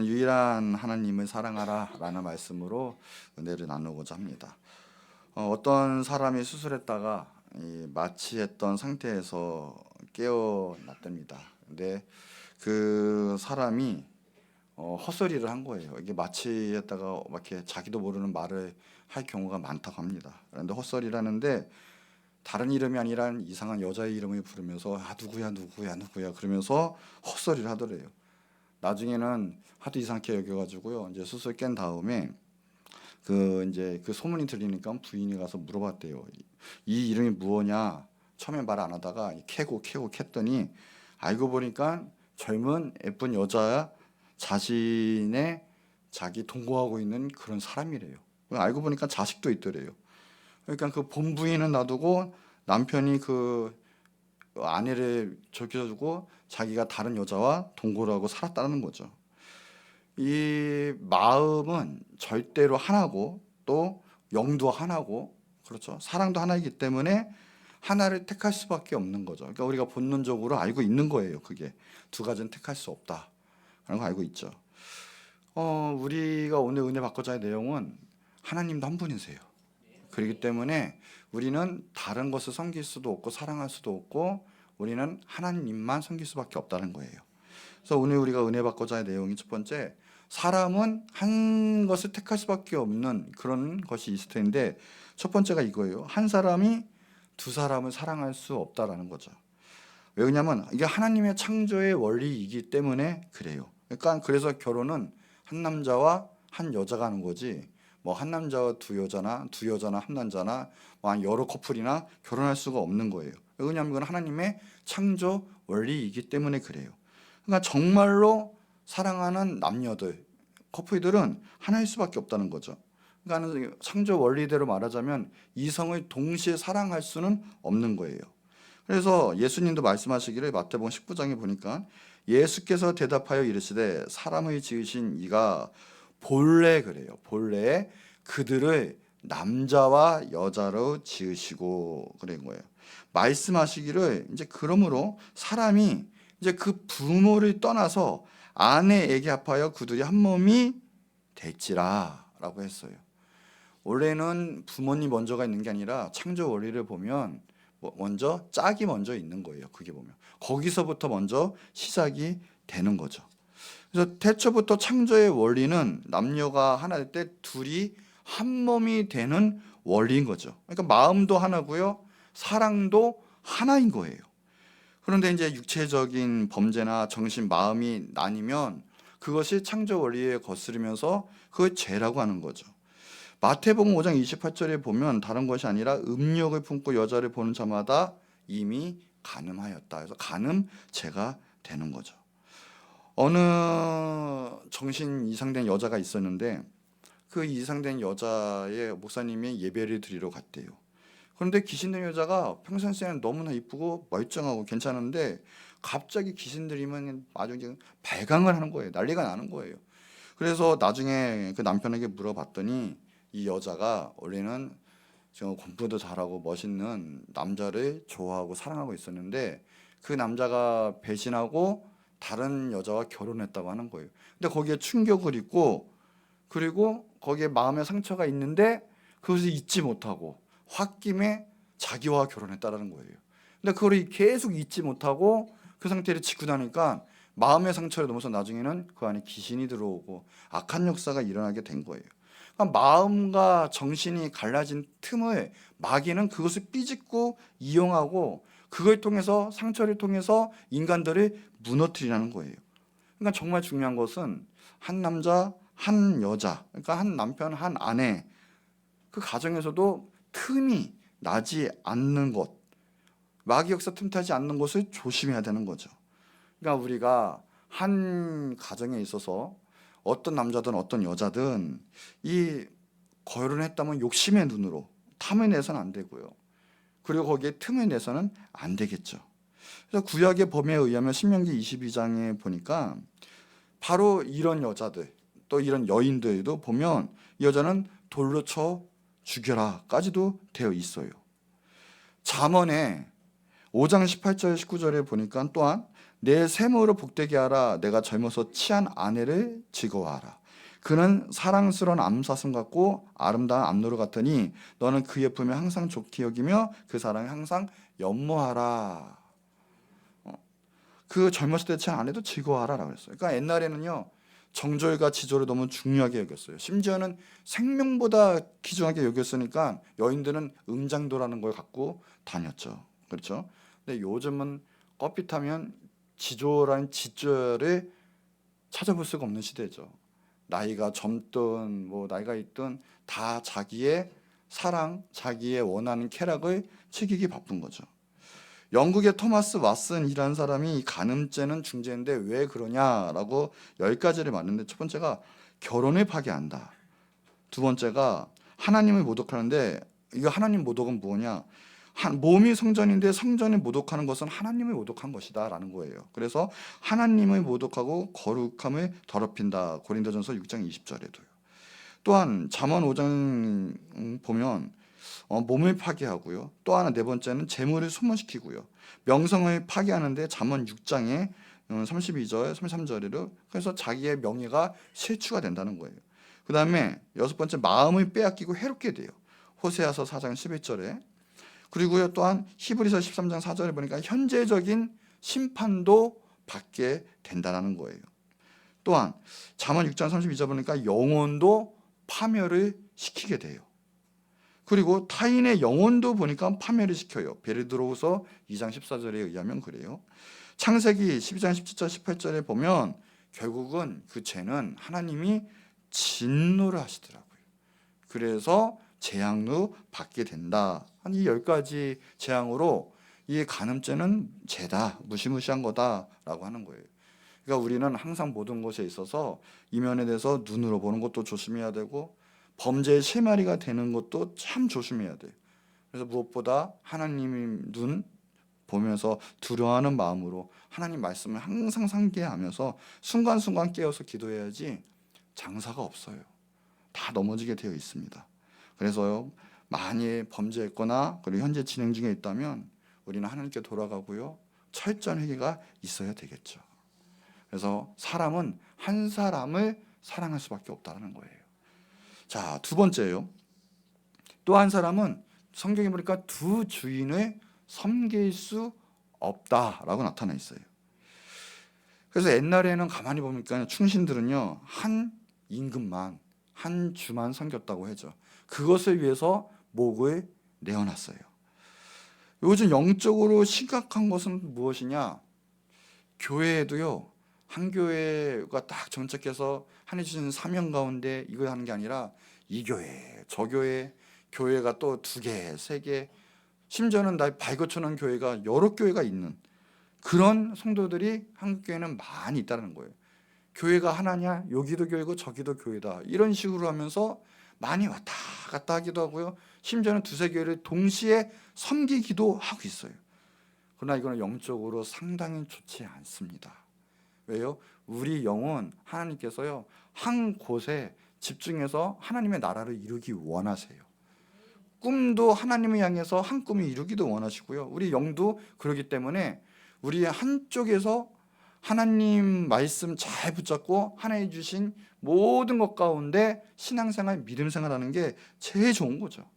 오늘 유일한 하나님을 사랑하라 라는 말씀으로 은혜를 나누고자 합니다. 어떤 사람이 수술했다가 마취했던 상태에서 깨어났답니다. 근데 그 사람이 헛소리를 한 거예요. 이게 마취했다가 막 이렇게 자기도 모르는 말을 할 경우가 많다고 합니다. 그런데 헛소리를 하는데 다른 이름이 아니라 이상한 여자의 이름을 부르면서 누구야 그러면서 헛소리를 하더래요. 나중에는 하도 이상하게 여겨가지고요. 이제 수술 깬 다음에 이제 그 소문이 들리니까 부인이 가서 물어봤대요. 이 이름이 무엇냐? 처음에 말 안 하다가 캐고 캤더니 알고 보니까 젊은 예쁜 여자 자신의 자기 동거하고 있는 그런 사람이래요. 알고 보니까 자식도 있더래요. 그러니까 그 본부인은 놔두고 남편이 그 아내를 적혀주고 자기가 다른 여자와 동거를 하고 살았다는 거죠. 이 마음은 절대로 하나고 또 영도 하나고 그렇죠. 사랑도 하나이기 때문에 하나를 택할 수밖에 없는 거죠. 그러니까 우리가 본능적으로 알고 있는 거예요. 그게 두 가지는 택할 수 없다. 그런 거 알고 있죠. 우리가 오늘 은혜 받고자 할 내용은 하나님도 한 분이세요. 그렇기 때문에 우리는 다른 것을 섬길 수도 없고 사랑할 수도 없고 우리는 하나님만 섬길 수밖에 없다는 거예요. 그래서 오늘 우리가 은혜 받고자 할 내용이 첫 번째, 사람은 한 것을 택할 수밖에 없는 그런 것이 있을 텐데 첫 번째가 이거예요. 한 사람이 두 사람을 사랑할 수 없다라는 거죠. 왜냐하면 이게 하나님의 창조의 원리이기 때문에 그래요. 그러니까 그래서 결혼은 한 남자와 한 여자가 하는 거지 뭐 한 남자와 두 여자나 한 남자나 뭐 여러 커플이나 결혼할 수가 없는 거예요. 왜냐하면 이건 하나님의 창조 원리이기 때문에 그래요. 그러니까 정말로 사랑하는 남녀들, 커플들은 하나일 수밖에 없다는 거죠. 그러니까 창조 원리대로 말하자면 이성을 동시에 사랑할 수는 없는 거예요. 그래서 예수님도 말씀하시기를 마태복음 19장에 보니까 예수께서 대답하여 이르시되 사람을 지으신 이가 본래 그래요. 본래 그들을 남자와 여자로 지으시고 그런 거예요. 말씀하시기를 이제 그러므로 사람이 이제 그 부모를 떠나서 아내에게 합하여 그들이 한 몸이 될지라라고 했어요. 원래는 부모님 먼저가 있는 게 아니라 창조 원리를 보면 먼저 짝이 먼저 있는 거예요. 그게 보면 거기서부터 먼저 시작이 되는 거죠. 그래서 태초부터 창조의 원리는 남녀가 하나 될 때 둘이 한 몸이 되는 원리인 거죠. 그러니까 마음도 하나고요, 사랑도 하나인 거예요. 그런데 이제 육체적인 범죄나 정신 마음이 나뉘면 그것이 창조 원리에 거스르면서 그걸 죄라고 하는 거죠. 마태복음 5장 28절에 보면 다른 것이 아니라 음욕을 품고 여자를 보는 자마다 이미 간음하였다. 그래서 간음죄가 되는 거죠. 어느 정신 이상된 여자가 있었는데 그 이상된 여자의 목사님이 예배를 드리러 갔대요. 그런데 귀신된 여자가 평상시에는 너무나 이쁘고 멀쩡하고 괜찮은데 갑자기 귀신 들이면 아주 발광을 하는 거예요. 난리가 나는 거예요. 그래서 나중에 그 남편에게 물어봤더니 이 여자가 원래는 지금 공부도 잘하고 멋있는 남자를 좋아하고 사랑하고 있었는데 그 남자가 배신하고 다른 여자와 결혼했다고 하는 거예요. 근데 거기에 충격을 입고 그리고 거기에 마음의 상처가 있는데 그것을 잊지 못하고 홧김에 자기와 결혼했다라는 거예요. 근데 그걸 계속 잊지 못하고 그 상태를 지고 나니까 마음의 상처를 넘어서 나중에는 그 안에 귀신이 들어오고 악한 역사가 일어나게 된 거예요. 그러니까 마음과 정신이 갈라진 틈을 마귀는 그것을 삐짓고 이용하고 그걸 통해서 상처를 통해서 인간들을 무너뜨리라는 거예요. 그러니까 정말 중요한 것은 한 남자, 한 여자, 그러니까 한 남편, 한 아내 그 가정에서도 틈이 나지 않는 것, 마귀 역사 틈타지 않는 것을 조심해야 되는 거죠. 그러니까 우리가 한 가정에 있어서 어떤 남자든 어떤 여자든 이 결혼했다면 욕심의 눈으로 탐을 내서는 안 되고요. 그리고 거기에 틈을 내서는 안 되겠죠. 그래서 구약의 범위에 의하면 신명기 22장에 보니까 바로 이런 여자들 또 이런 여인들도 보면 이 여자는 돌로 쳐 죽여라까지도 되어 있어요. 잠언에 5장 18절 19절에 보니까 또한 내 세무로 복되게 하라. 내가 젊어서 취한 아내를 즐거워하라. 그는 사랑스러운 암사슴 같고 아름다운 암노루 같으니 너는 그 예품을 항상 좋게 여기며 그 사랑을 항상 연모하라. 그 젊었을 때 취한 아내도 즐거워하라라고 했어요. 그러니까 옛날에는요, 정절과 지조를 너무 중요하게 여겼어요. 심지어는 생명보다 귀중하게 여겼으니까 여인들은 응장도라는 걸 갖고 다녔죠. 그렇죠? 근데 요즘은 껏빛하면 지조라는 지조를 찾아볼 수가 없는 시대죠. 나이가 젊든 뭐 나이가 있든 다 자기의 사랑, 자기의 원하는 쾌락을 즐기기 바쁜 거죠. 영국의 토마스 왓슨이라는 사람이 간음죄는 중죄인데 왜 그러냐라고 10가지를 말했는데, 첫 번째가 결혼을 파괴한다. 두 번째가 하나님을 모독하는데, 이거 하나님 모독은 뭐냐? 몸이 성전인데 성전을 모독하는 것은 하나님을 모독한 것이다 라는 거예요. 그래서 하나님을 모독하고 거룩함을 더럽힌다. 고린도전서 6장 20절에도요. 또한 잠언 5장 보면 몸을 파괴하고요. 또 하나 네 번째는 재물을 소모시키고요. 명성을 파괴하는데 잠언 6장에 32절, 33절에도 그래서 자기의 명예가 실추가 된다는 거예요. 그 다음에 여섯 번째 마음을 빼앗기고 해롭게 돼요. 호세아서 4장 11절에. 그리고요 또한 히브리서 13장 4절에 보니까 현재적인 심판도 받게 된다는 거예요. 또한 잠언 6장 32절 보니까 영혼도 파멸을 시키게 돼요. 그리고 타인의 영혼도 보니까 파멸을 시켜요. 베드로후서 2장 14절에 의하면 그래요. 창세기 12장 17절 18절에 보면 결국은 그 죄는 하나님이 진노를 하시더라고요. 그래서 재앙도 받게 된다. 한 이 10가지 재앙으로 이 간음죄는 죄다, 무시무시한 거다라고 하는 거예요. 그러니까 우리는 항상 모든 것에 있어서 이면에 대해서 눈으로 보는 것도 조심해야 되고 범죄의 실마리가 되는 것도 참 조심해야 돼요. 그래서 무엇보다 하나님 눈 보면서 두려워하는 마음으로 하나님 말씀을 항상 상기하면서 순간순간 깨어서 기도해야지 장사가 없어요. 다 넘어지게 되어 있습니다. 그래서요, 많이 범죄했거나 그리고 현재 진행 중에 있다면 우리는 하나님께 돌아가고요, 철저한 회개가 있어야 되겠죠. 그래서 사람은 한 사람을 사랑할 수밖에 없다는 거예요. 자, 두 번째요. 또 한 사람은 성경에 보니까 두 주인을 섬길 수 없다라고 나타나 있어요. 그래서 옛날에는 가만히 보니까 충신들은요, 한 임금만, 한 주만 섬겼다고 하죠. 그것을 위해서 목을 내어놨어요. 요즘 영적으로 심각한 것은 무엇이냐? 교회에도요, 한 교회가 딱 정착해서 하나님 주신 사명 가운데 이걸 하는 게 아니라 이 교회, 저 교회, 교회가 또 2개, 3개, 심지어는 나 발거쳐놓은 교회가 여러 교회가 있는 그런 성도들이 한국 교회는 많이 있다는 거예요. 교회가 하나냐? 여기도 교회고 저기도 교회다. 이런 식으로 하면서 많이 왔다 갔다 하기도 하고요. 심지어는 2-3교회를 동시에 섬기기도 하고 있어요. 그러나 이거는 영적으로 상당히 좋지 않습니다. 왜요? 우리 영은 하나님께서요, 한 곳에 집중해서 하나님의 나라를 이루기 원하세요. 꿈도 하나님을 향해서 한 꿈을 이루기도 원하시고요. 우리 영도 그러기 때문에 우리 한쪽에서 하나님 말씀 잘 붙잡고 하나님 주신 모든 것 가운데 신앙생활, 믿음생활하는 게 제일 좋은 거죠.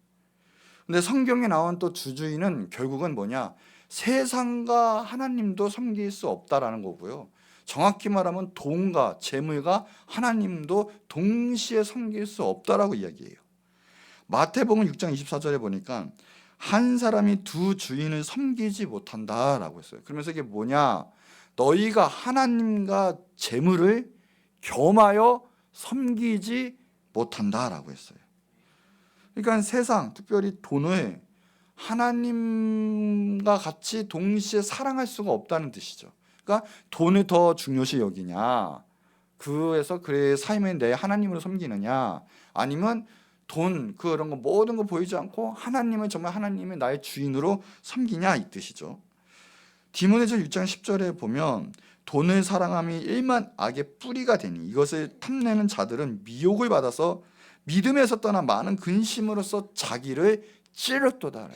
근데 성경에 나온 또 주주인은 결국은 뭐냐? 세상과 하나님도 섬길 수 없다라는 거고요. 정확히 말하면 돈과 재물과 하나님도 동시에 섬길 수 없다라고 이야기해요. 마태복음 6장 24절에 보니까 한 사람이 두 주인을 섬기지 못한다라고 했어요. 그러면서 이게 뭐냐? 너희가 하나님과 재물을 겸하여 섬기지 못한다라고 했어요. 그러니까 세상, 특별히 돈을 하나님과 같이 동시에 사랑할 수가 없다는 뜻이죠. 그러니까 돈을 더 중요시 여기냐, 그래서 그의 삶을 내 하나님으로 섬기느냐, 아니면 돈 그런 거 모든 거 보이지 않고 하나님을 정말 하나님의 나의 주인으로 섬기냐, 이 뜻이죠. 디모데전서 6장 10절에 보면 돈을 사랑함이 일만 악의 뿌리가 되니 이것을 탐내는 자들은 미혹을 받아서 믿음에서 떠나 많은 근심으로써 자기를 찌르도다.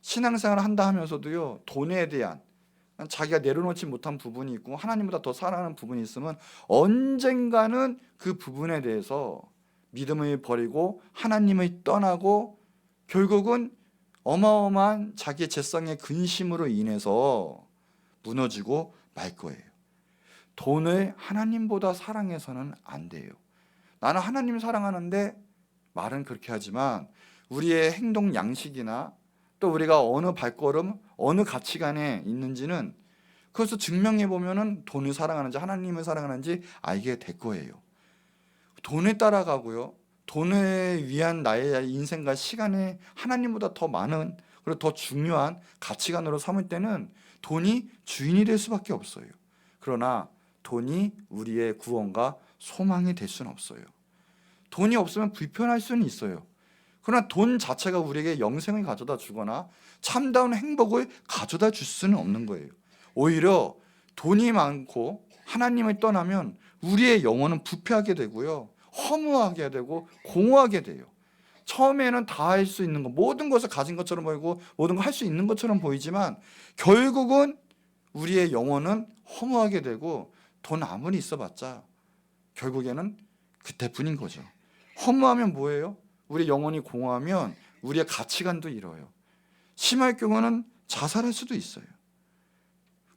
신앙생활을 한다 하면서도요, 돈에 대한 자기가 내려놓지 못한 부분이 있고 하나님보다 더 사랑하는 부분이 있으면 언젠가는 그 부분에 대해서 믿음을 버리고 하나님을 떠나고 결국은 어마어마한 자기의 재성의 근심으로 인해서 무너지고 말 거예요. 돈을 하나님보다 사랑해서는 안 돼요. 나는 하나님 사랑하는데 말은 그렇게 하지만 우리의 행동 양식이나 또 우리가 어느 발걸음, 어느 가치관에 있는지는 그것을 증명해 보면은 돈을 사랑하는지 하나님을 사랑하는지 알게 될 거예요. 돈에 따라가고요. 돈을 위한 나의 인생과 시간을 하나님보다 더 많은 그리고 더 중요한 가치관으로 삼을 때는 돈이 주인이 될 수밖에 없어요. 그러나 돈이 우리의 구원과 소망이 될 수는 없어요. 돈이 없으면 불편할 수는 있어요. 그러나 돈 자체가 우리에게 영생을 가져다 주거나 참다운 행복을 가져다 줄 수는 없는 거예요. 오히려 돈이 많고 하나님을 떠나면 우리의 영혼은 부패하게 되고요, 허무하게 되고 공허하게 돼요. 처음에는 다 할 수 있는 것, 모든 것을 가진 것처럼 보이고 모든 걸 할 수 있는 것처럼 보이지만 결국은 우리의 영혼은 허무하게 되고 돈 아무리 있어봤자 결국에는 그때뿐인 거죠. 허무하면 뭐예요? 우리 영혼이 공허하면 우리의 가치관도 잃어요. 심할 경우는 자살할 수도 있어요.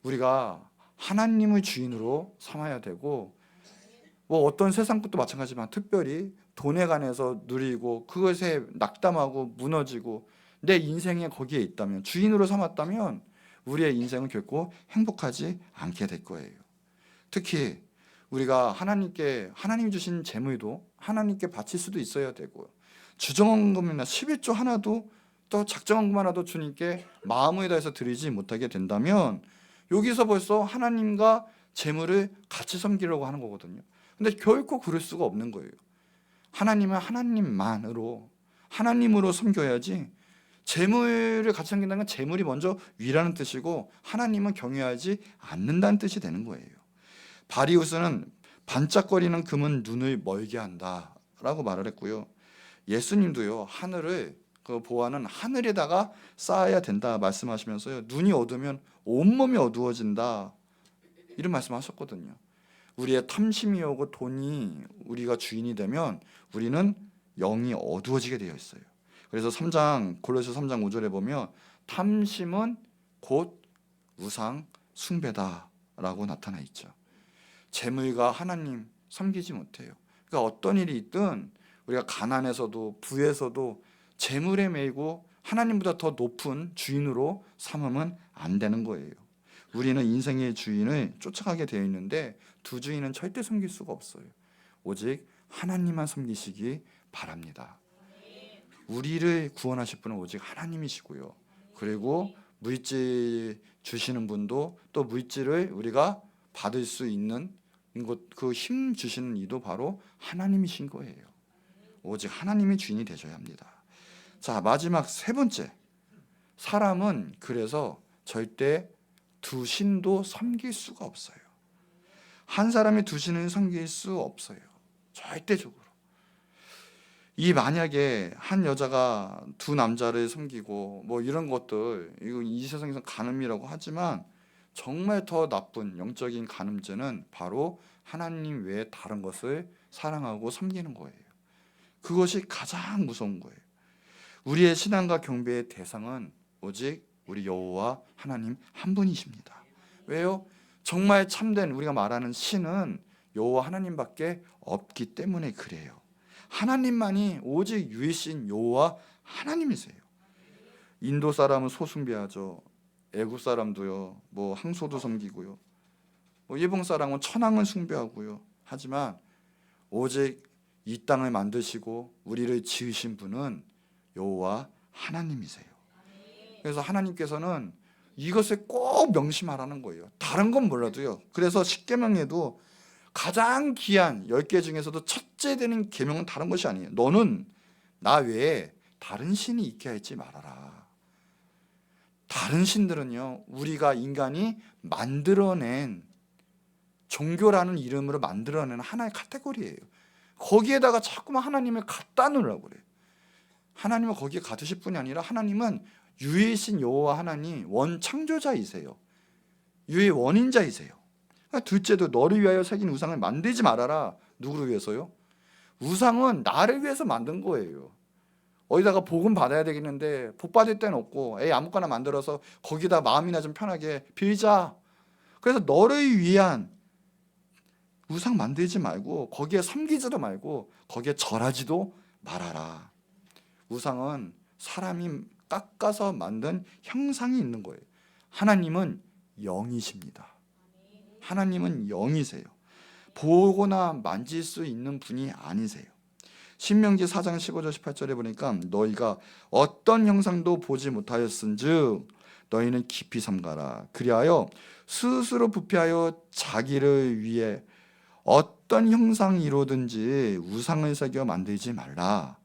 우리가 하나님을 주인으로 삼아야 되고, 뭐 어떤 세상 것도 마찬가지지만 특별히 돈에 관해서 누리고 그것에 낙담하고 무너지고 내 인생에 거기에 있다면, 주인으로 삼았다면 우리의 인생은 결코 행복하지 않게 될 거예요. 특히 우리가 하나님이 주신 재물도 하나님께 바칠 수도 있어야 되고, 주정헌금이나 11조 하나도 또 작정헌금 하나도 주님께 마음을 다해서 드리지 못하게 된다면 여기서 벌써 하나님과 재물을 같이 섬기려고 하는 거거든요. 근데 결코 그럴 수가 없는 거예요. 하나님은 하나님으로 섬겨야지, 재물을 같이 섬긴다는 건 재물이 먼저 위라는 뜻이고 하나님은 경외하지 않는다는 뜻이 되는 거예요. 바리우스는 반짝거리는 금은 눈을 멀게 한다라고 말을 했고요. 예수님도요, 하늘을 보아는 하늘에다가 쌓아야 된다 말씀하시면서요, 눈이 어두우면 온몸이 어두워진다 이런 말씀하셨거든요. 우리의 탐심이 오고 돈이 우리가 주인이 되면 우리는 영이 어두워지게 되어 있어요. 그래서 골로새 3장 5절에 보면 탐심은 곧 우상 숭배다라고 나타나 있죠. 재물과 하나님 섬기지 못해요. 그러니까 어떤 일이 있든 우리가 가난에서도 부에서도 재물에 매이고 하나님보다 더 높은 주인으로 삼으면 안 되는 거예요. 우리는 인생의 주인을 쫓아가게 되어 있는데 두 주인은 절대 섬길 수가 없어요. 오직 하나님만 섬기시기 바랍니다. 우리를 구원하실 분은 오직 하나님이시고요. 그리고 물질 주시는 분도 또 물질을 우리가 받을 수 있는 그 힘 주시는 이도 바로 하나님이신 거예요. 오직 하나님이 주인이 되셔야 합니다. 자, 마지막 세 번째, 사람은 그래서 절대 두 신도 섬길 수가 없어요. 한 사람이 두 신을 섬길 수 없어요. 절대적으로. 만약에 한 여자가 두 남자를 섬기고 뭐 이런 것들, 이거 이 세상에서 간음이라고 하지만 정말 더 나쁜 영적인 간음죄는 바로 하나님 외에 다른 것을 사랑하고 섬기는 거예요. 그것이 가장 무서운 거예요. 우리의 신앙과 경배의 대상은 오직 우리 여호와 하나님 한 분이십니다. 왜요? 정말 참된 우리가 말하는 신은 여호와 하나님밖에 없기 때문에 그래요. 하나님만이 오직 유일신 여호와 하나님이세요. 인도 사람은 소 숭배하죠. 애굽 사람도요, 뭐 항소도 섬기고요, 뭐 일본 사람은 천황을 숭배하고요. 하지만 오직 이 땅을 만드시고 우리를 지으신 분은 여호와 하나님이세요. 그래서 하나님께서는 이것을 꼭 명심하라는 거예요. 다른 건 몰라도요. 그래서 십계명에도 가장 귀한 10개 중에서도 첫째 되는 계명은 다른 것이 아니에요. 너는 나 외에 다른 신이 있게 하지 말아라. 다른 신들은요, 우리가 인간이 만들어낸, 종교라는 이름으로 만들어낸 하나의 카테고리예요. 거기에다가 자꾸만 하나님을 갖다 놓으려고 그래요. 하나님은 거기에 가두실 뿐이 아니라 하나님은 유이신 여호와 하나님 원창조자이세요. 유의 원인자이세요. 둘째도 너를 위하여 새긴 우상을 만들지 말아라. 누구를 위해서요? 우상은 나를 위해서 만든 거예요. 어디다가 복음 받아야 되겠는데 복 받을 데는 없고 아무거나 만들어서 거기다 마음이나 좀 편하게 빌자. 그래서 너를 위한 우상 만들지 말고 거기에 섬기지도 말고 거기에 절하지도 말아라. 우상은 사람이 깎아서 만든 형상이 있는 거예요. 하나님은 영이십니다. 하나님은 영이세요. 보거나 만질 수 있는 분이 아니세요. 신명기 4장 15절 18절에 보니까 너희가 어떤 형상도 보지 못하였은즉 너희는 깊이 삼가라. 그리하여 스스로 부패하여 자기를 위해 어떤 형상이로든지 우상을 새겨 만들지 말라.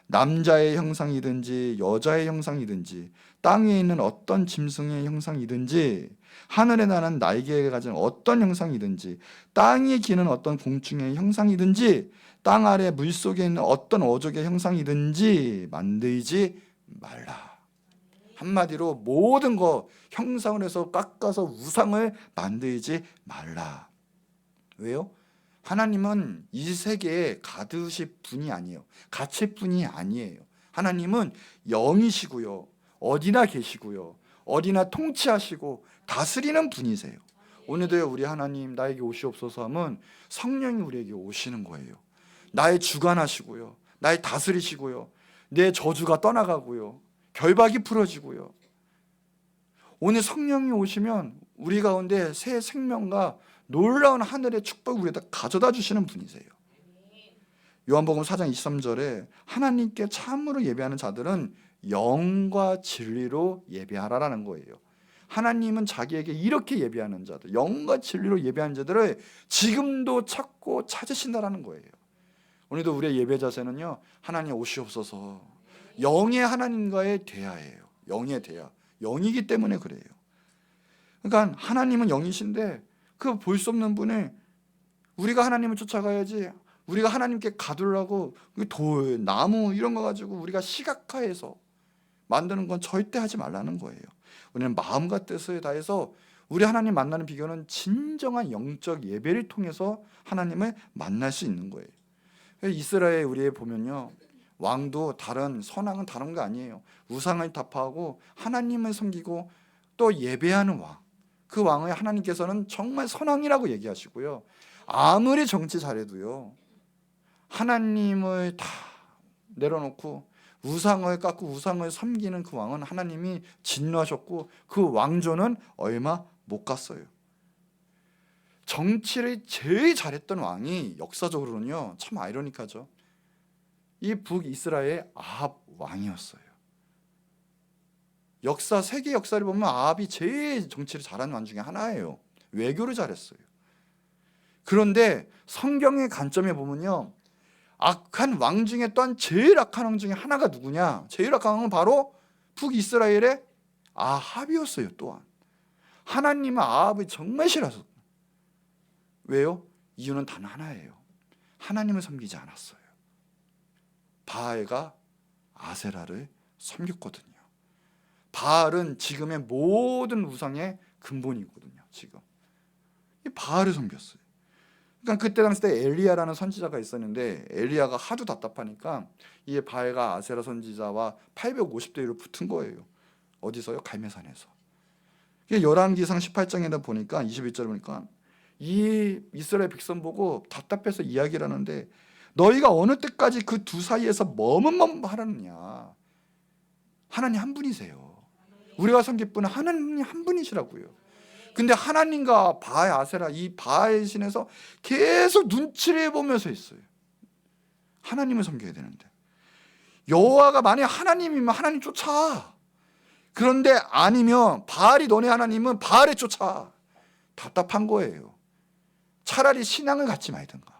남자의 형상이든지 여자의 형상이든지 땅 위에 있는 어떤 짐승의 형상이든지 하늘에 나는 날개를 가진 어떤 형상이든지 땅에 기는 어떤 공충의 형상이든지 땅 아래 물속에 있는 어떤 어족의 형상이든지 만들지 말라. 한마디로 모든 거 형상을 해서 깎아서 우상을 만들지 말라. 왜요? 하나님은 이 세계에 가두실 분이 아니에요. 갇힐 분이 아니에요. 하나님은 영이시고요. 어디나 계시고요. 어디나 통치하시고 다스리는 분이세요. 오늘도 우리 하나님 나에게 오시옵소서 하면 성령이 우리에게 오시는 거예요. 나의 주관하시고요. 나의 다스리시고요. 내 저주가 떠나가고요. 결박이 풀어지고요. 오늘 성령이 오시면 우리 가운데 새 생명과 놀라운 하늘의 축복을 우리에다 가져다 주시는 분이세요. 요한복음 4장 23절에 하나님께 참으로 예배하는 자들은 영과 진리로 예배하라라는 거예요. 하나님은 자기에게 이렇게 예배하는 자들, 영과 진리로 예배하는 자들을 지금도 찾고 찾으신다라는 거예요. 오늘도 우리의 예배 자세는요, 하나님 오시옵소서. 영의 하나님과의 대화예요. 영의 대화. 영이기 때문에 그래요. 그러니까 하나님은 영이신데 그 볼 수 없는 분을 우리가 하나님을 쫓아가야지. 우리가 하나님께 가두려고 돌, 나무 이런 거 가지고 우리가 시각화해서 만드는 건 절대 하지 말라는 거예요. 우리는 마음과 뜻을 다해서 우리 하나님 만나는 비결은 진정한 영적 예배를 통해서 하나님을 만날 수 있는 거예요. 이스라엘 우리에 보면요, 왕도 다른 선왕은 다른 거 아니에요. 우상을 타파하고 하나님을 섬기고 또 예배하는 왕. 그 왕을 하나님께서는 정말 선왕이라고 얘기하시고요. 아무리 정치 잘해도요, 하나님을 다 내려놓고 우상을 깎고 우상을 섬기는 그 왕은 하나님이 진노하셨고 그 왕조는 얼마 못 갔어요. 정치를 제일 잘했던 왕이 역사적으로는요, 참 아이러니하죠. 이 북이스라엘 아합 왕이었어요. 세계 역사를 보면 아합이 제일 정치를 잘하는 왕 중에 하나예요. 외교를 잘했어요. 그런데 성경의 관점에 보면요, 악한 왕 중에 또한 제일 악한 왕 중에 하나가 누구냐? 제일 악한 왕은 바로 북이스라엘의 아합이었어요. 또한 하나님은 아합을 정말 싫어하셨어요. 왜요? 이유는 단 하나예요. 하나님을 섬기지 않았어요. 바알과 아세라를 섬겼거든요. 바알은 지금의 모든 우상의 근본이거든요. 지금 이 바알을 섬겼어요. 그러니까 그때 당시 때 엘리야라는 선지자가 있었는데 엘리야가 하도 답답하니까 이 바알과 아세라 선지자와 850대 1로 붙은 거예요. 어디서요? 갈매산에서. 열왕기상 18장에다 보니까 21절에 보니까 이 이스라엘 백성 보고 답답해서 이야기를 하는데 너희가 어느 때까지 그 두 사이에서 머뭇머뭇하느냐. 하나님 한 분이세요. 우리가 섬길 분은 하나님 한 분이시라고요. 근데 하나님과 바알 아세라 이 바알 신에서 계속 눈치를 보면서 있어요. 하나님을 섬겨야 되는데 여호와가 만약 하나님이면 하나님 쫓아. 그런데 아니면 바알이 너네 하나님은 바알에 쫓아. 답답한 거예요. 차라리 신앙을 갖지 말든가.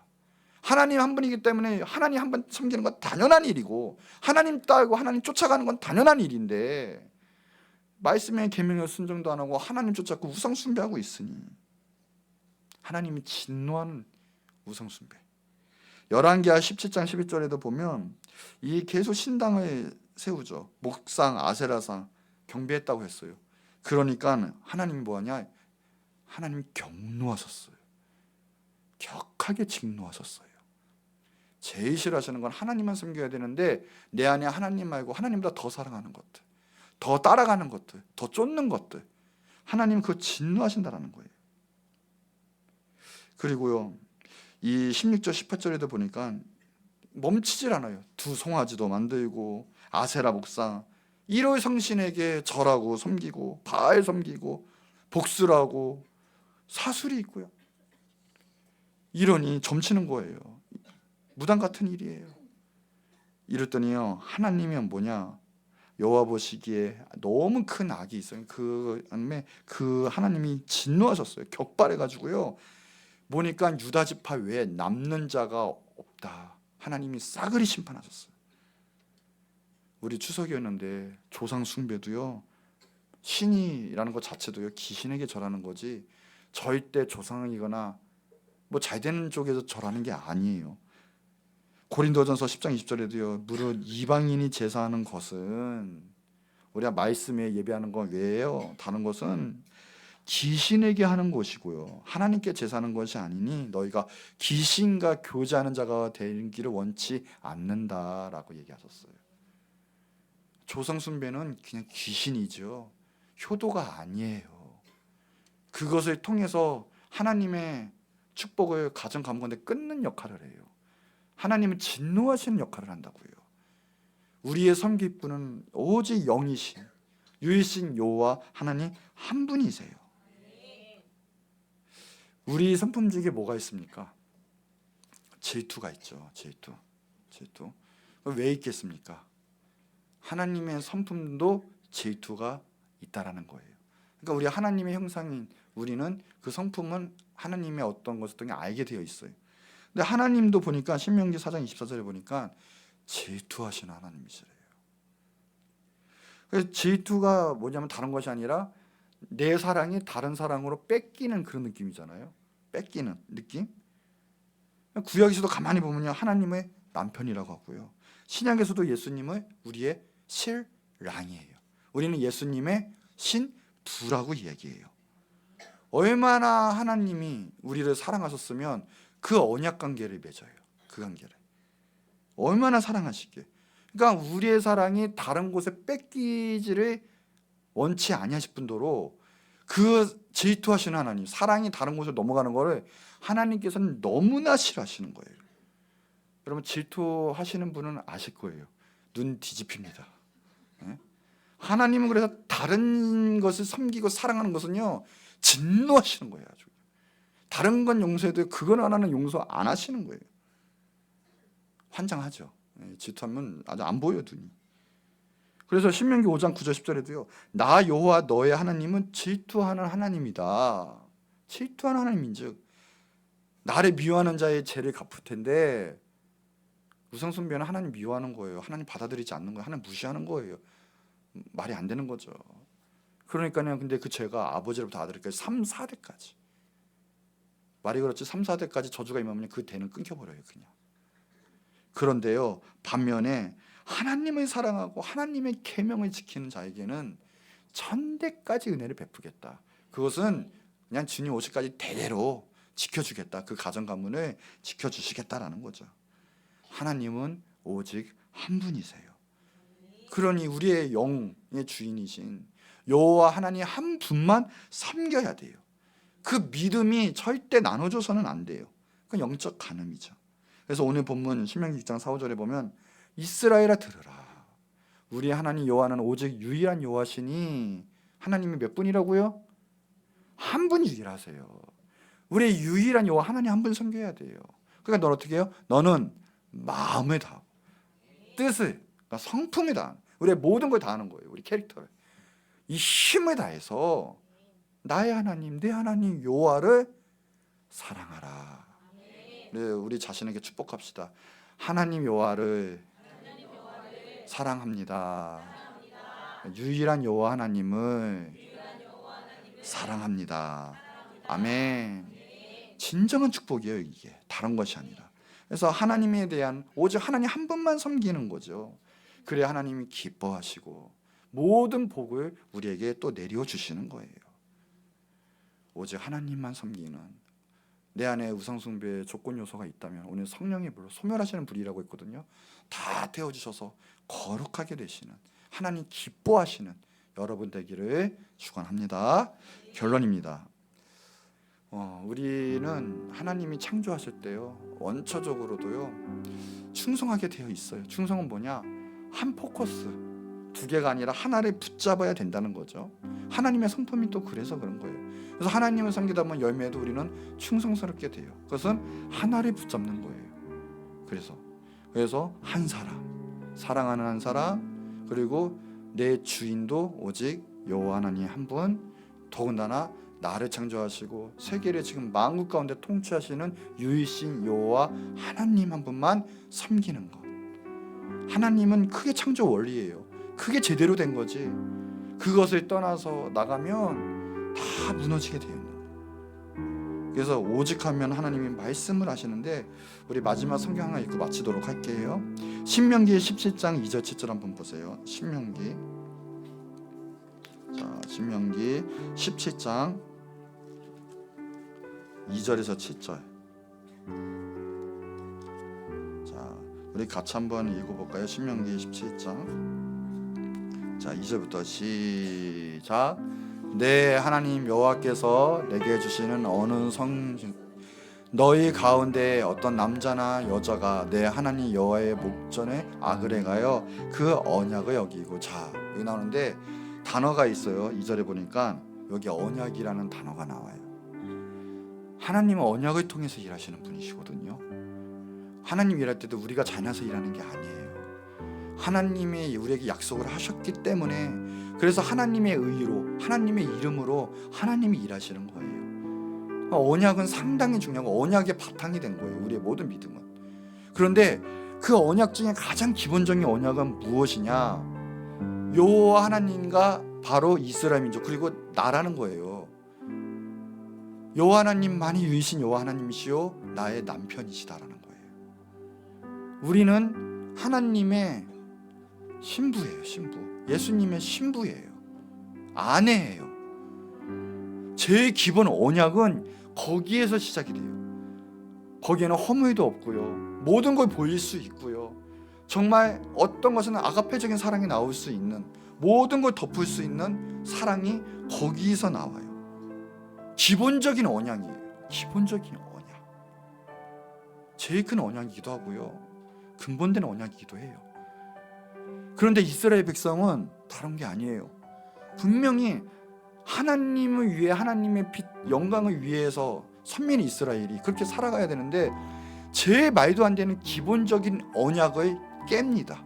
하나님 한 분이기 때문에 하나님 한 번 섬기는 건 당연한 일이고 하나님 따르고 하나님 쫓아가는 건 당연한 일인데 말씀의 계명을 순종도 안 하고 하나님 쫓아고 우상 숭배하고 있으니 하나님이 진노하는 우상 숭배. 열왕기하 17장 11절에도 보면 이 계속 신당을 세우죠. 목상, 아세라상 경배했다고 했어요. 그러니까 하나님이 뭐하냐? 하나님 경노하셨어요. 격하게 직노하셨어요. 제일 싫어하시는 건 하나님만 섬겨야 되는데 내 안에 하나님 말고 하나님보다 더 사랑하는 것들, 더 따라가는 것들, 더 쫓는 것들, 하나님 그거 진노하신다라는 거예요. 그리고요, 이 16절 18절에도 보니까 멈추질 않아요. 두 송아지도 만들고 아세라 목상 1호 성신에게 절하고 섬기고 바알 섬기고 복수하고 사술이 있고요. 이러니 점치는 거예요. 무당 같은 일이에요. 이랬더니요, 하나님이 뭐냐, 여호와 보시기에 너무 큰 악이 있어요. 그 하나님이 진노하셨어요. 격발해가지고요. 보니까 유다 지파 외에 남는 자가 없다. 하나님이 싸그리 심판하셨어요. 우리 추석이었는데 조상 숭배도요, 신이라는 것 자체도요, 귀신에게 절하는 거지 절대 조상이거나 뭐 잘 되는 쪽에서 절하는 게 아니에요. 고린도전서 10장 20절에도요, 무릇 이방인이 제사하는 것은, 우리가 말씀에 예배하는 건 왜예요? 다른 것은 귀신에게 하는 것이고요, 하나님께 제사하는 것이 아니니 너희가 귀신과 교제하는 자가 되기를 원치 않는다라고 얘기하셨어요. 조상 숭배는 그냥 귀신이죠. 효도가 아니에요. 그것을 통해서 하나님의 축복을 가정 가문가운데 끊는 역할을 해요. 하나님은 진노하시는 역할을 한다고요. 우리의 섬길 분은 오직 영이신 유일신 여호와 하나님 한 분이세요. 우리 선품직에 뭐가 있습니까? 질투가 있죠. 질투. 왜 있겠습니까? 하나님의 성품도 질투가 있다라는 거예요. 그러니까 우리 하나님의 형상인 우리는 그 성품은 하나님의 어떤 것을 통해 알게 되어 있어요. 근데 하나님도 보니까 신명기 4장 24절에 보니까 질투하시는 하나님이시래요. 그래서 질투가 뭐냐면 다른 것이 아니라 내 사랑이 다른 사랑으로 뺏기는 그런 느낌이잖아요. 뺏기는 느낌. 구약에서도 가만히 보면요, 하나님의 남편이라고 하고요, 신약에서도 예수님을 우리의 신랑이에요. 우리는 예수님의 신부라고 얘기해요. 얼마나 하나님이 우리를 사랑하셨으면 그 언약 관계를 맺어요. 그 관계를 얼마나 사랑하시게. 그러니까 우리의 사랑이 다른 곳에 뺏기지를 원치 아니하실 뿐더러 그 질투하시는 하나님, 사랑이 다른 곳에 넘어가는 거를 하나님께서는 너무나 싫어하시는 거예요. 여러분, 질투하시는 분은 아실 거예요. 눈 뒤집힙니다. 하나님은 그래서 다른 것을 섬기고 사랑하는 것은요, 진노하시는 거예요. 아주. 다른 건 용서해도 그건 하나는 용서 안 하시는 거예요. 환장하죠. 질투하면 아주 안 보여, 눈이. 그래서 신명기 5장 9절 10절에도요, 나 여호와 너의 하나님은 질투하는 하나님이다. 질투하는 하나님인즉 나를 미워하는 자의 죄를 갚을 텐데, 우상숭배는 하나님 미워하는 거예요. 하나님 받아들이지 않는 거예요. 하나님 무시하는 거예요. 말이 안 되는 거죠. 그러니까요, 근데 그 죄가 아버지로부터 아들에게 3, 4대까지, 말이 그렇지 3, 4대까지 저주가 임하면 그 대는 끊겨버려요, 그냥. 그런데요, 반면에 하나님을 사랑하고 하나님의 계명을 지키는 자에게는 천대까지 은혜를 베푸겠다. 그것은 그냥 주님 오실까지 대대로 지켜주겠다. 그 가정 가문을 지켜주시겠다라는 거죠. 하나님은 오직 한 분이세요. 그러니 우리의 영의 주인이신 여호와 하나님 한 분만 섬겨야 돼요. 그 믿음이 절대 나눠줘서는 안 돼요. 그건 영적 간음이죠. 그래서 오늘 본문 신명기 6장 4, 5절에 보면 이스라엘아 들으라. 우리 하나님 여호와는 오직 유일한 여호와시니, 하나님이 몇 분이라고요? 한 분 유일하세요. 우리 유일한 여호와 하나님 한 분 섬겨야 돼요. 그러니까 너는 어떻게 해요? 너는 마음을 다하고 뜻을, 그러니까 성품을 다하는, 우리의 모든 걸 다하는 거예요. 우리 캐릭터를, 이 힘을 다해서 나의 하나님, 내 하나님 여호와를 사랑하라. 우리 자신에게 축복합시다. 하나님 여호와를 사랑합니다. 유일한 여호와 하나님을 사랑합니다. 아멘. 진정한 축복이에요, 이게. 다른 것이 아니라. 그래서 하나님에 대한 오직 하나님 한 분만 섬기는 거죠. 그래야 하나님이 기뻐하시고 모든 복을 우리에게 또 내려 주시는 거예요. 오직 하나님만 섬기는, 내 안에 우상숭배의 조건 요소가 있다면 오늘 성령의 불로, 소멸하시는 불이라고 있거든요. 다 태워주셔서 거룩하게 되시는, 하나님 기뻐하시는 여러분 되기를 축원합니다. 결론입니다. 우리는 하나님이 창조하실 때요, 원초적으로도요 충성하게 되어 있어요. 충성은 뭐냐? 한 포커스, 두 개가 아니라 하나를 붙잡아야 된다는 거죠. 하나님의 성품이 또 그래서 그런 거예요. 그래서 하나님을 섬기다 보면 열매도 우리는 충성스럽게 돼요. 그것은 하나를 붙잡는 거예요. 그래서 한 사람, 사랑하는 한 사람, 그리고 내 주인도 오직 여호와 하나님 한 분, 더군다나 나를 창조하시고 세계를 지금 만국 가운데 통치하시는 유일신 여호와 하나님 한 분만 섬기는 것. 하나님은 크게 창조 원리예요. 그게 제대로 된 거지. 그것을 떠나서 나가면 다 무너지게 되어 있는 거예요. 그래서 오직 하면 하나님이 말씀을 하시는데, 우리 마지막 성경 하나 읽고 마치도록 할게요. 신명기 17장 2절 7절 한번 보세요. 신명기 17장 2절에서 7절. 자, 우리 같이 한번 읽어볼까요? 신명기 17장. 자, 2절부터 시작. 내 하나님 여호와께서 내게 주시는 어느 너희 가운데 어떤 남자나 여자가 내 하나님 여호와의 목전에 악을 행하여 그 언약을 어기고. 자, 여기 나오는데 단어가 있어요. 2절에 보니까 여기 언약이라는 단어가 나와요. 하나님은 언약을 통해서 일하시는 분이시거든요. 하나님 일할 때도 우리가 잘나서 일하는 게 아니에요. 하나님이 우리에게 약속을 하셨기 때문에, 그래서 하나님의 의로, 하나님의 이름으로 하나님이 일하시는 거예요. 언약은 상당히 중요하고 언약의 바탕이 된 거예요, 우리의 모든 믿음은. 그런데 그 언약 중에 가장 기본적인 언약은 무엇이냐? 여호와 하나님과 바로 이스라엘 민족, 그리고 나라는 거예요. 여호와 하나님만이 유이신 여호와 하나님이시요 나의 남편이시다라는 거예요. 우리는 하나님의 신부예요. 신부. 예수님의 신부예요. 아내예요. 제일 기본 언약은 거기에서 시작이 돼요. 거기에는 허물도 없고요, 모든 걸 보일 수 있고요, 정말 어떤 것은 아가페적인 사랑이 나올 수 있는, 모든 걸 덮을 수 있는 사랑이 거기서 나와요. 기본적인 언약이에요. 기본적인 언약. 제일 큰 언약이기도 하고요, 근본된 언약이기도 해요. 그런데 이스라엘 백성은 다른 게 아니에요. 분명히 하나님을 위해, 하나님의 빛, 영광을 위해서 선민 이스라엘이 그렇게 살아가야 되는데 제 말도 안 되는 기본적인 언약을 깹니다.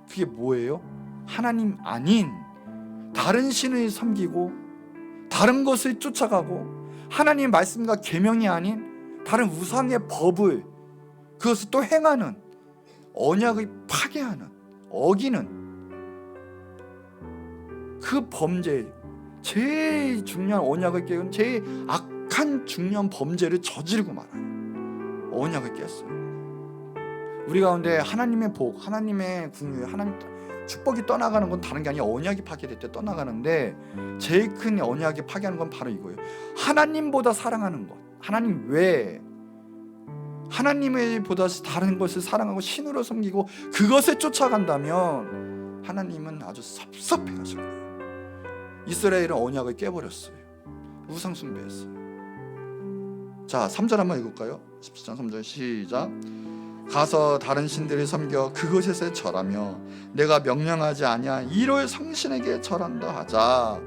그게 뭐예요? 하나님 아닌 다른 신을 섬기고 다른 것을 쫓아가고 하나님의 말씀과 계명이 아닌 다른 우상의 법을, 그것을 또 행하는, 언약을 파괴하는, 어기는 그 범죄, 제일 중요한 언약을 깨운 제일 악한 중요한 범죄를 저지르고 말아요. 언약을 깼어요. 우리 가운데 하나님의 복, 하나님의 궁유, 하나님 축복이 떠나가는 건 다른 게 아니라 언약이 파괴될 때 떠나가는데, 제일 큰 언약이 파괴하는 건 바로 이거예요. 하나님보다 사랑하는 것, 하나님 외에 하나님을 보다 다른 것을 사랑하고 신으로 섬기고 그것을 쫓아간다면 하나님은 아주 섭섭해 하실 거예요. 이스라엘은 언약을 깨버렸어요. 우상 숭배했어요. 자, 3절 한번 읽을까요? 17장 3절 시작. 가서 다른 신들을 섬겨 그것에 절하며 내가 명령하지 아니한 이로의 성신에게 절한다 하자.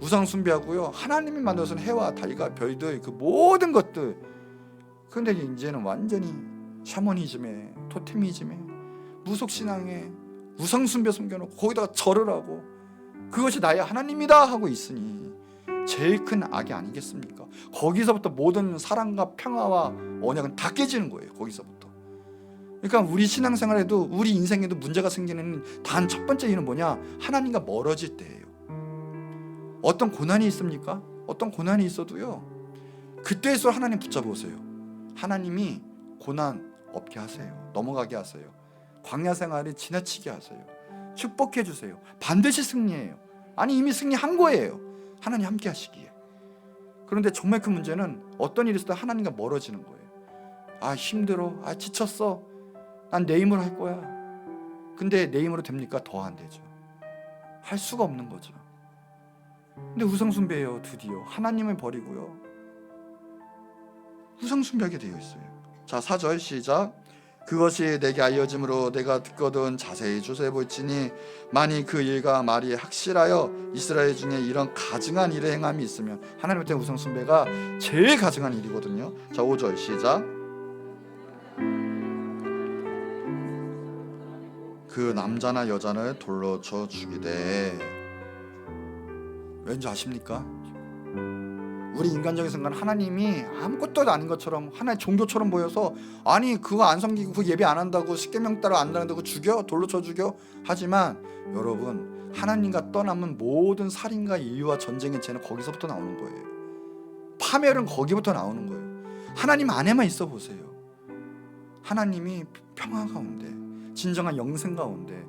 우상 숭배하고요, 하나님이 만들어서 해와 달과 별들, 그 모든 것들. 그런데 이제는 완전히 샤머니즘에, 토테미즘에, 무속신앙에 우상 숭배 섬겨놓고 거기다가 절을 하고 그것이 나의 하나님이다 하고 있으니 제일 큰 악이 아니겠습니까? 거기서부터 모든 사랑과 평화와 언약은 다 깨지는 거예요. 거기서부터. 그러니까 우리 신앙생활에도, 우리 인생에도 문제가 생기는 단 첫 번째 이유는 뭐냐? 하나님과 멀어질 때예요. 어떤 고난이 있습니까? 어떤 고난이 있어도요, 그때일수록 하나님 붙잡으세요. 하나님이 고난 없게 하세요. 넘어가게 하세요. 광야 생활을 지나치게 하세요. 축복해 주세요. 반드시 승리해요. 아니 이미 승리한 거예요. 하나님 함께 하시기에. 그런데 정말 큰 문제는 어떤 일이 있을 때 하나님과 멀어지는 거예요. 아 힘들어, 아 지쳤어, 난 내 힘으로 할 거야. 근데 내 힘으로 됩니까? 더 안 되죠. 할 수가 없는 거죠. 근데 우상숭배예요. 드디어 하나님을 버리고요 우상숭배하게 되어 있어요. 자 4절 시작. 그것이 내게 알려짐으로 내가 듣거든 자세히 조사해 볼지니 만일 그 일과 말이 확실하여 이스라엘 중에 이런 가증한 일의 행함이 있으면, 하나님한테 우상숭배가 제일 가증한 일이거든요. 자 5절 시작. 그 남자나 여자를 돌로 쳐 죽이되. 왠지 아십니까? 우리 인간적인 생각은 하나님이 아무것도 아닌 것처럼 하나의 종교처럼 보여서, 아니 그거 안 섬기고 그 예배 안 한다고 십계명 따라 안 한다고 죽여, 돌로 쳐 죽여. 하지만 여러분, 하나님과 떠남은 모든 살인과 인류와 전쟁의 죄는 거기서부터 나오는 거예요. 파멸은 거기부터 나오는 거예요. 하나님 안에만 있어 보세요. 하나님이 평화 가운데, 진정한 영생 가운데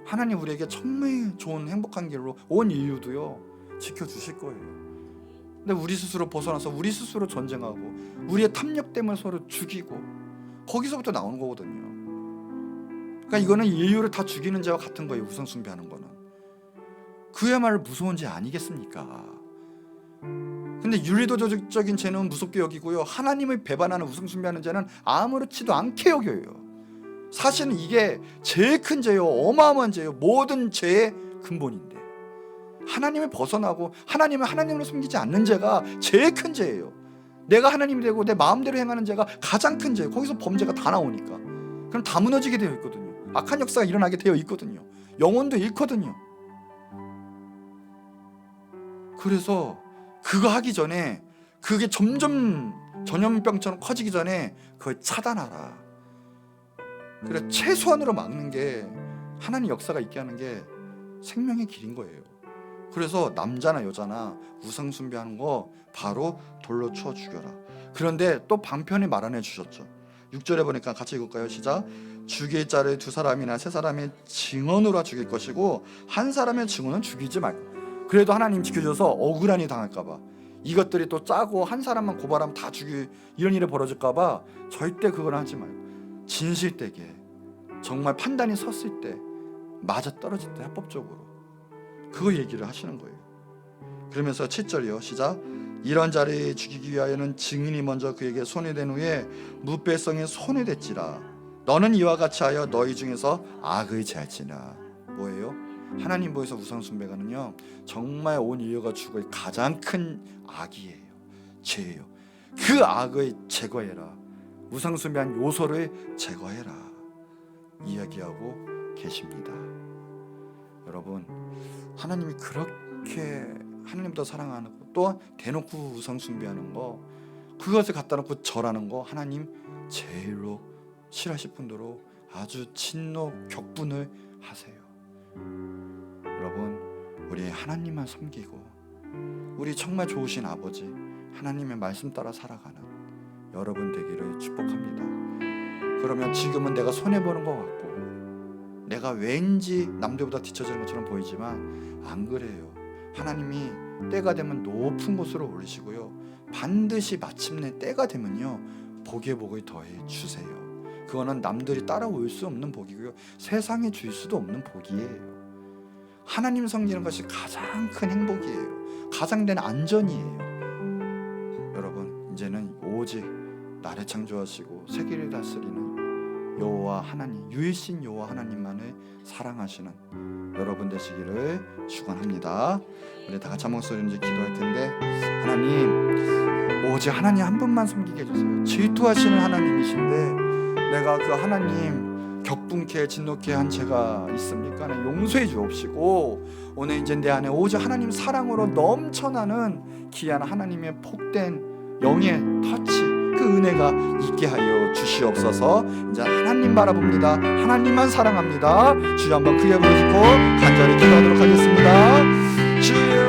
하나님 우리에게 정말 좋은 행복한 길로 온 인류도요 지켜주실 거예요. 근데 우리 스스로 벗어나서 우리 스스로 전쟁하고 우리의 탐욕 때문에 서로 죽이고, 거기서부터 나오는 거거든요. 그러니까 이거는 인류를 다 죽이는 죄와 같은 거예요. 우상숭배하는 거는. 그야말로 무서운 죄 아니겠습니까? 근데 윤리도덕적인 죄는 무섭게 여기고요, 하나님을 배반하는 우상숭배하는 죄는 아무렇지도 않게 여겨요. 사실은 이게 제일 큰 죄요, 어마어마한 죄요, 모든 죄의 근본인데 하나님을 벗어나고 하나님을 하나님으로 섬기지 않는 죄가 제일 큰 죄예요. 내가 하나님이 되고 내 마음대로 행하는 죄가 가장 큰 죄예요. 거기서 범죄가 다 나오니까. 그럼 다 무너지게 되어 있거든요. 악한 역사가 일어나게 되어 있거든요. 영혼도 잃거든요. 그래서 그거 하기 전에, 그게 점점 전염병처럼 커지기 전에 그걸 차단하라. 그래 최소한으로 막는 게 하나님 역사가 있게 하는 게 생명의 길인 거예요. 그래서 남자나 여자나 우상숭배하는 거 바로 돌로 쳐 죽여라. 그런데 또 방편이 마련해 주셨죠. 6절에 보니까 같이 읽을까요? 시작. 죽일 자를 두 사람이나 세 사람의 증언으로 죽일 것이고 한 사람의 증언은 죽이지 말고. 그래도 하나님 지켜줘서 억울한 일이 당할까 봐, 이것들이 또 짜고 한 사람만 고발하면 다 죽일 이런 일이 벌어질까 봐 절대 그걸 하지 말고, 진실되게 정말 판단이 섰을 때, 맞아 떨어질 때 합법적으로 그거 얘기를 하시는 거예요. 그러면서 7절이요. 시작. 이런 자를 죽이기 위하여는 증인이 먼저 그에게 손이 된 후에 무배성에 손이 댔지라. 너는 이와 같이 하여 너희 중에서 악을 제할지라. 뭐예요? 하나님 보에서 우상숭배가는요 정말 온 인류가 죽을 가장 큰 악이에요. 죄예요. 그 악을 제거해라. 우상숭배한 요소를 제거해라 이야기하고 계십니다. 여러분, 하나님이 그렇게 하나님보다 사랑하는 거, 또 대놓고 우상숭배하는 거, 그것을 갖다 놓고 절하는 거 하나님 제일로 싫어하실 분도로 아주 진노 격분을 하세요. 여러분, 우리 하나님만 섬기고 우리 정말 좋으신 아버지 하나님의 말씀 따라 살아가는 여러분 되기를 축복합니다. 그러면 지금은 내가 손해보는 것 같고 내가 왠지 남들보다 뒤처지는 것처럼 보이지만 안 그래요. 하나님이 때가 되면 높은 곳으로 올리시고요, 반드시 마침내 때가 되면요 복의 복을 더해 주세요. 그거는 남들이 따라올 수 없는 복이고요, 세상에 줄 수도 없는 복이에요. 하나님 섬기는 것이 가장 큰 행복이에요. 가장 된 안전이에요. 여러분, 이제는 오직 나를 창조하시고 세계를 다스리는 여호와 하나님, 유일신 여호와 하나님만을 사랑하시는 여러분 되시기를 축원합니다. 우리 다 같이 한 목소리로 이제 기도할 텐데, 하나님, 오직 하나님 한 분만 섬기게 해주세요. 질투하시는 하나님이신데 내가 그 하나님 격분케 진노케 한 죄가 있습니까? 용서해 주옵시고 오늘 이제 내 안에 오직 하나님 사랑으로 넘쳐나는 귀한 하나님의 복된 영의 터치, 그 은혜가 있게 하여 주시옵소서. 이제 하나님 바라봅니다. 하나님만 사랑합니다. 주여 한번 크게 부르짖고 간절히 기도하도록 하겠습니다. 주여